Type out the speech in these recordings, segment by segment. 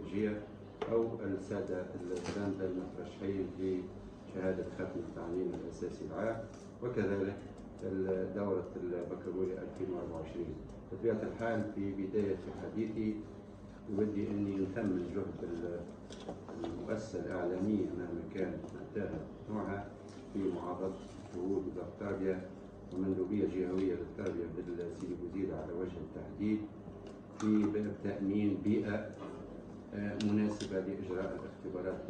النموذجية أو السادة التلامذة المترشحين في شهادة ختم التعليم الأساسي العام، وكذلك دورة البكالوريا 2024. بطبيعة الحال في بداية حديثي ودي أني نثمن جهد المؤسسة الإعلامية مهما كانت منتهى نوعها في معارضة جهود وزارة التربية ومندوبية جهوية للتربية بالسيدي بوزيد على وجه التحديد في تأمين بيئة مناسبة لإجراء الاختبارات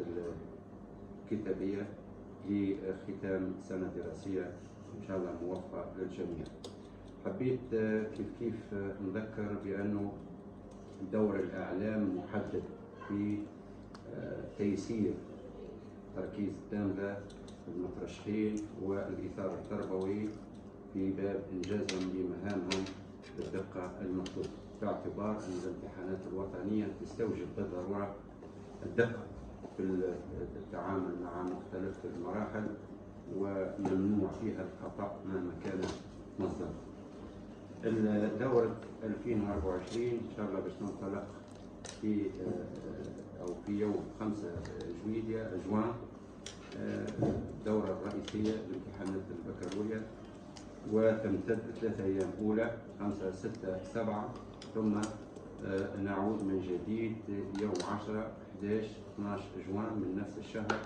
الكتابية لختام سنة دراسية إن شاء الله موفقة للجميع. حبيت كيف نذكر بأنه دور الإعلام محدد في تيسير تركيز التلامذة المترشحين والإثارة التربوي في باب إنجازهم لمهامهم بالدقة المطلوبة، باعتبار أن الامتحانات الوطنية تستوجب بالضرورة الدقة في التعامل مع مختلف المراحل وممنوع فيها الخطأ مهما كان مصدره. دورة 2024 إن شاء الله باش ننطلق في يوم 5 جوان الدورة الرئيسية لامتحانات البكالوريا، وتمتد 3 أيام أولى 5 6 7، ثم نعود من جديد يوم 10 11 12 جوان من نفس الشهر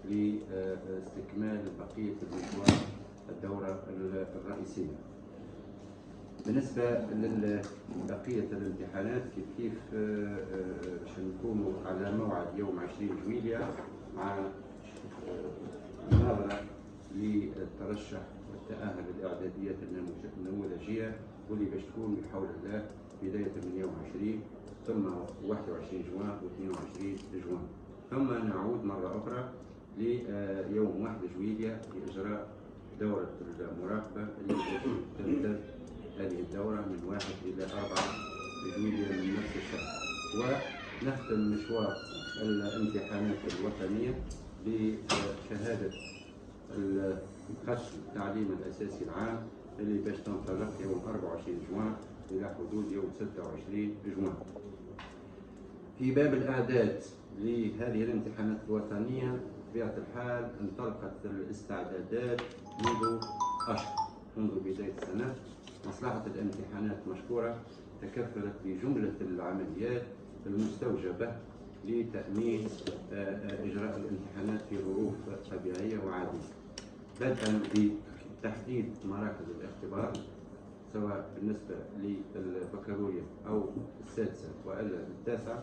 لاستكمال بقية المشوار الدورة الرئيسية. بالنسبة لبقية الامتحانات كيف باش نكونوا على موعد يوم 20 جويلية مع مناظرة للترشح والتأهل للإعداديات النموذجية، واللي باش تكون بحول الله بداية من يوم 20 ثم 21 جوان و22 جوان، ثم نعود مرة أخرى ليوم 1 جويلية لإجراء دورة المراقبة اللي تمتد هذه الدورة من 1 إلى 4 جويلية من نفس الشهر، ونختم مشوار الامتحانات الوطنية بشهادة ختم التعليم الأساسي العام اللي باش تنطلق يوم 24 جوان إلى حدود يوم 26 جوان. في باب الإعداد لهذه الامتحانات الوطنية بطبيعة الحال انطلقت الاستعدادات منذ أشهر، منذ بداية السنة. مصلحة الامتحانات مشكورة تكفلت بجملة العمليات المستوجبة لتأمين إجراء الامتحانات في ظروف طبيعية وعادية، بدءا بتحديد مراكز الاختبار سواء بالنسبة للبكالوريا أو السادسة وإلا التاسعة.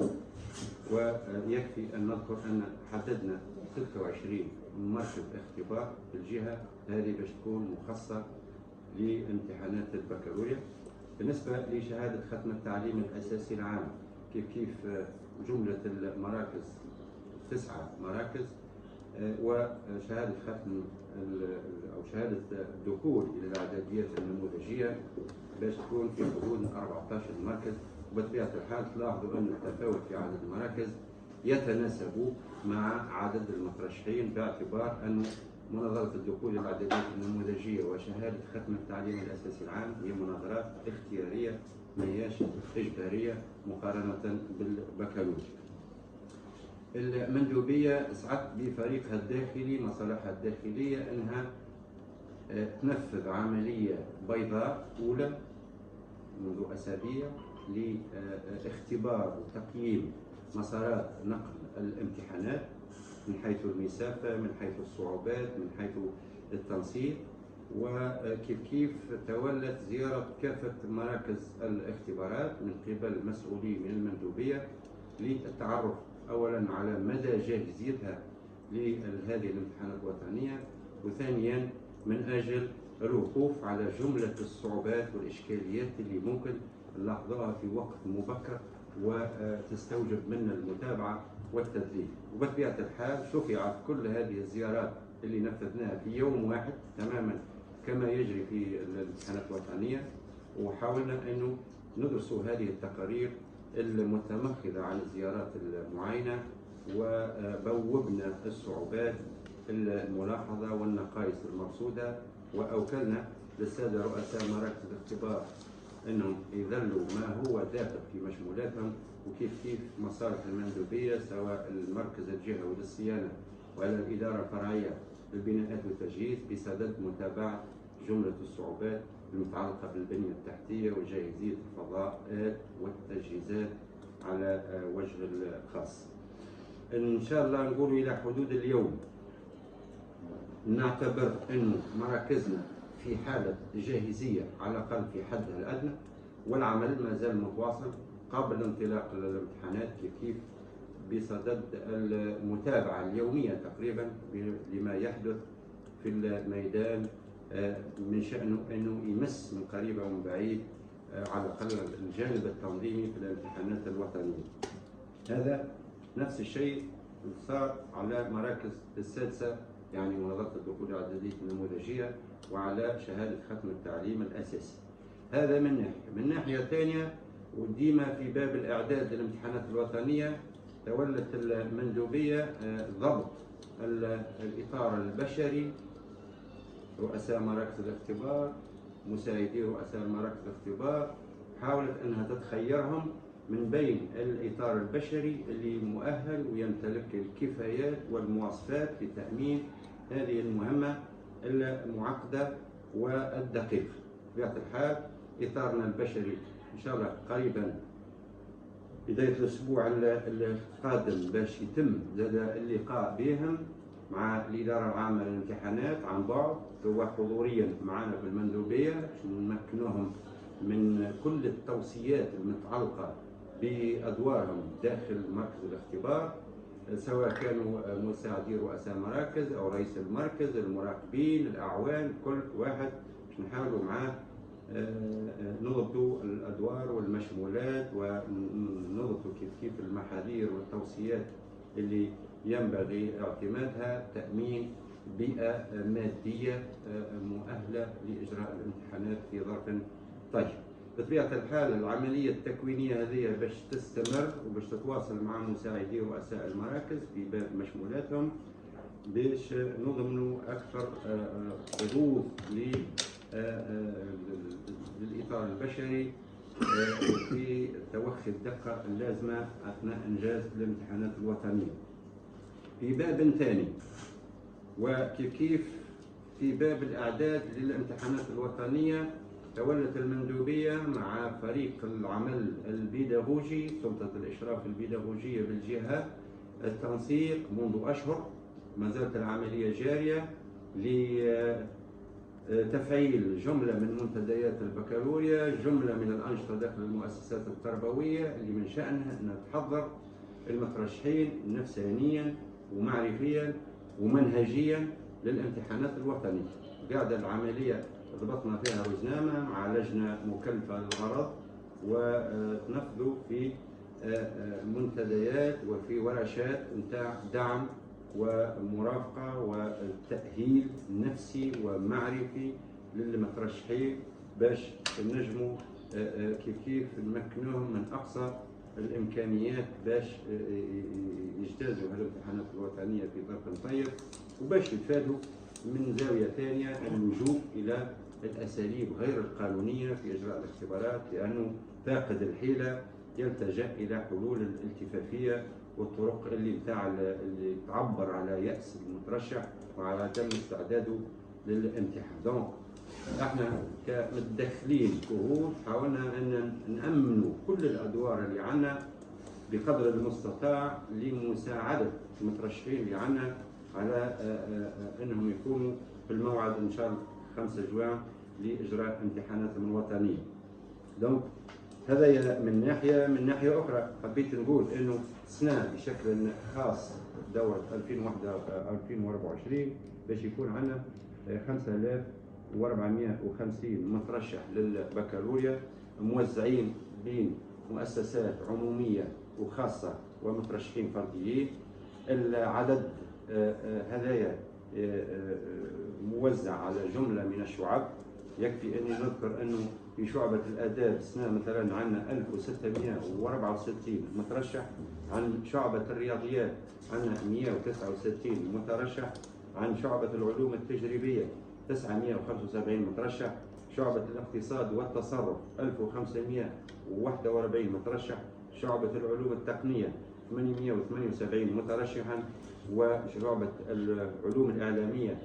ويكفي أن نذكر أن حددنا 26 مركز اختبار في الجهة هذه باش تكون مخصصة لامتحانات البكالوريا. بالنسبة لشهادة ختم التعليم الأساسي العام كيف جملة المراكز 9 مراكز، وشهادة ختم أو شهادة الدخول إلى الإعداديات النموذجية باش تكون في حدود 14 مركز. وبطبيعة الحال تلاحظوا أن التفاوت في عدد المراكز يتناسب مع عدد المترشحين، باعتبار أن مناظرة الدخول إلى الإعداديات النموذجية وشهادة ختم التعليم الأساسي العام هي مناظرات اختيارية ما هياش إجبارية مقارنة بالبكالوريا. المندوبية أسعدت بفريقها الداخلي مصالحها الداخلية أنها تنفذ عملية بيضاء أولى منذ أسابيع لاختبار وتقييم مسارات نقل الامتحانات من حيث المسافة، من حيث الصعوبات، من حيث التنسيق. وكيف تولت زيارة كافة مراكز الاختبارات من قبل مسؤولين من المندوبية للتعرف أولا على مدى جاهزيتها لهذه الامتحانات الوطنية، وثانيا من أجل الوقوف على جملة الصعوبات والإشكاليات اللي ممكن نلاحظوها في وقت مبكر وتستوجب منا المتابعة والتدريب. وبطبيعة الحال شفعت كل هذه الزيارات اللي نفذناها في يوم واحد تماما كما يجري في الامتحانات الوطنية، وحاولنا أنه ندرسوا هذه التقارير المتمخذة عن الزيارات المعاينة، وبوبنا الصعوبات الملاحظة والنقائص المرصودة، وأوكلنا للسادة رؤساء مراكز الاختبار انهم يظلوا ما هو داخل في مشمولاتهم، وكيف مصالح المندوبيه سواء المركز الجهوي للصيانه ولا الاداره الفرعيه للبناءات والتجهيز بصدد متابعه جمله الصعوبات المتعلقه بالبنيه التحتيه وجاهزيه الفضاءات والتجهيزات على وجه الخاص. ان شاء الله نقول الى حدود اليوم نعتبر انه مراكزنا في حالة جاهزية على الأقل في حدها الأدنى، والعمل ما زال متواصل قبل الانطلاق للامتحانات كيف بصدد المتابعة اليومية تقريبا لما يحدث في الميدان، من شأنه أنه يمس من قريب أو من بعيد على الأقل الجانب التنظيمي في الامتحانات الوطنية. هذا نفس الشيء صار على مراكز السادسة، يعني منظمة الدخول الإعدادية النموذجية، وعلى شهادة ختم التعليم الأساسي. هذا من ناحية. من ناحية ثانية، وديما في باب الإعداد للامتحانات الوطنية تولت المندوبية ضبط الإطار البشري، رؤساء مراكز الاختبار، مساعدي رؤساء مراكز الاختبار، حاولت أنها تتخيرهم من بين الإطار البشري اللي مؤهل ويمتلك الكفايات والمواصفات لتأمين هذه المهمة المعقدة والدقيقة. بطبيعة الحال إطارنا البشري إن شاء الله قريبا بداية الأسبوع القادم باش يتم زاد اللقاء بهم مع الإدارة العامة للامتحانات عن بعد وحضوريا معنا في المندوبية باش نمكنوهم من كل التوصيات المتعلقة بأدوارهم داخل مركز الاختبار، سواء كانوا مساعدي رؤساء مراكز أو رئيس المركز، المراقبين، الأعوان، كل واحد باش نحاولوا معاه نضبطوا الأدوار والمشمولات ونضبطوا كيف المحاذير والتوصيات اللي ينبغي اعتمادها تأمين بيئة مادية مؤهلة لإجراء الامتحانات في ظرف طيب. بطبيعة الحال العملية التكوينية هذه باش تستمر وباش تتواصل مع مساعدي رؤساء المراكز في باب مشمولاتهم باش نضمنوا أكثر حظوظ للإطار البشري في توخي الدقة اللازمة أثناء إنجاز الامتحانات الوطنية. في باب ثاني وكيف في باب الإعداد للامتحانات الوطنية تولت المندوبية مع فريق العمل البيداغوجي سلطة الإشراف البيداغوجية بالجهة التنسيق منذ أشهر، ما زالت العملية جارية لتفعيل جملة من منتديات البكالوريا، جملة من الأنشطة داخل المؤسسات التربوية اللي من شأنها أن تحضر المترشحين نفسانيا ومعرفيا ومنهجيا للامتحانات الوطنية. قاعدة العملية ضبطنا فيها رزنامة مع لجنة مكلفة للغرض، وتنفذوا في منتديات وفي ورشات نتاع دعم ومرافقة وتأهيل نفسي ومعرفي للمترشحين باش نجموا كيف نمكنوهم من أقصى الإمكانيات باش يجتازوا الامتحانات الوطنية في ظرف طيب، وباش يتفادوا من زاوية ثانية اللجوء إلى الأساليب غير القانونية في إجراء الاختبارات، لأنه فاقد الحيلة يلتجأ إلى حلول الالتفافية والطرق اللي تعبر على يأس المترشح وعلى عدم استعداده للامتحان. دونك احنا كمتدخلين كهول حاولنا أن نأمنوا كل الأدوار اللي عنا بقدر المستطاع لمساعدة المترشحين اللي عنا على أنهم يكونوا في الموعد إن شاء الله 5 جوان لإجراء امتحاناتهم الوطنية. دونك هذا من ناحية. من ناحية أخرى حبيت نقول إنه السنة بشكل خاص دورة 2024 باش يكون عندنا 5450 مترشح للبكالوريا موزعين بين مؤسسات عمومية وخاصة ومترشحين فرديين. العدد هدايا موزع على جملة من الشعب. يكفي أني نذكر أنه في شعبة الآداب السنة مثلا عندنا 1664 مترشح، عن شعبة الرياضيات عندنا 169 مترشح، عن شعبة العلوم التجريبية 975 مترشح، شعبة الاقتصاد والتصرف 1541 مترشح، شعبة العلوم التقنية 878 مترشحا، وشعبة العلوم الإعلامية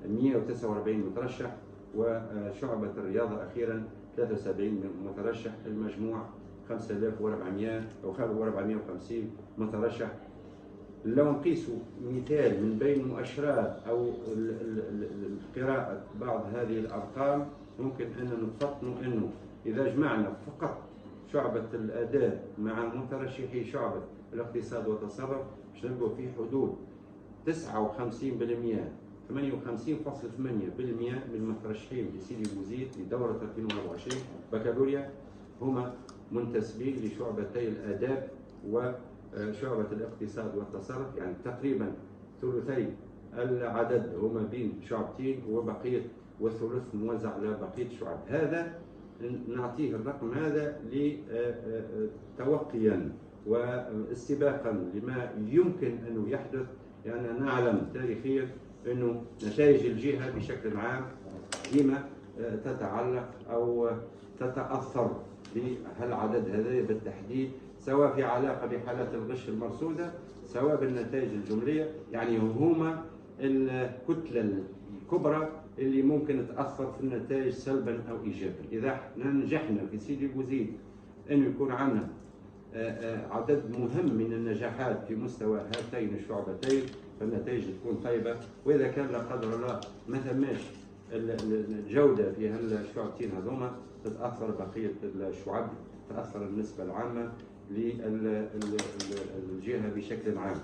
149 مترشح، وشعبة الرياضة أخيرا 73 مترشح، المجموع 5400 أو 450 مترشح. لو نقيسوا مثال من بين مؤشرات أو قراءة بعض هذه الأرقام، ممكن أن نفطنوا أنه إذا جمعنا فقط شعبة الآداب مع مترشحي شعبة الاقتصاد والتصرف باش نلقوا في حدود 59%، 58.8% من المترشحين لسيدي بوزيد لدورة 2024 بكالوريا هما منتسبين لشعبتي الآداب وشعبة الاقتصاد والتصرف، يعني تقريبا ثلثي العدد هما بين شعبتين وبقية والثلث موزع على بقية الشعب. هذا نعطيه الرقم هذا توقيا واستباقا لما يمكن أنه يحدث، لأننا نعلم تاريخيا أنه نتائج الجهة بشكل عام ديما تتعلق أو تتأثر بهالعدد هذا بالتحديد، سواء في علاقة بحالات الغش المرصودة سواء بالنتائج الجملية، يعني هما الكتلة الكبرى اللي ممكن تأثر في النتائج سلبا أو إيجابا. إذا احنا نجحنا في سيدي بوزيد أنه يكون عندنا عدد مهم من النجاحات في مستوى هاتين الشعبتين فالنتائج تكون طيبة، وإذا كان لا قدر الله ما ثماش الجودة في هالشعبتين هذوما تتأثر بقية الشعب، تتأثر النسبة العامة للجهة بشكل عام.